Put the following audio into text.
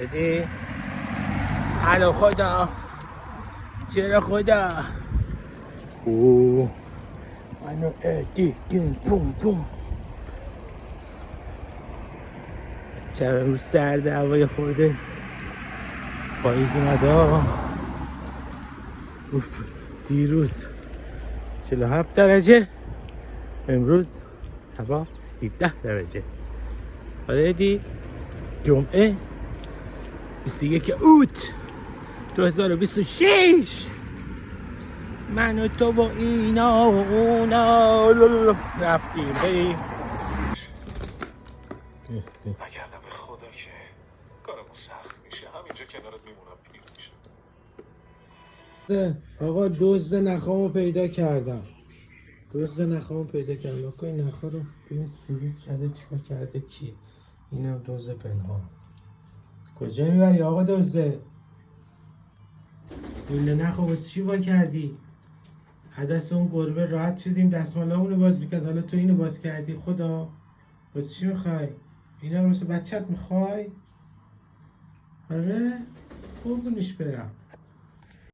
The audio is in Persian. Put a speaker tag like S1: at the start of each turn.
S1: دیدی؟ الو خدا چرا خدا اوه منو دیدین پوم پوم چه امروز سرده هوای خورده پاییز اومده دیروز 47 درجه امروز هوا 17 درجه آره دی جمعه 21 اوت 2026 من و تو و اینا و اونا رفتیم بریم
S2: اگر نه به خدا که کارمون سخت میشه همینجا کنارت میمونم پیر میشه.
S3: آقا دزد نخامو پیدا کردم نکن این نخا رو ببین سلوک کرده چیکار کرده کی اینم دزد پنهان کجا میبری آقا دزده این نخو واسه چی وا کردی حدث اون گربه راحت شدیم دستمالامونو باز میکرد حالا تو اینو باز کردی خدا واسه چی میخوای اینا رو واسه بچت میخوای آره قربونش برم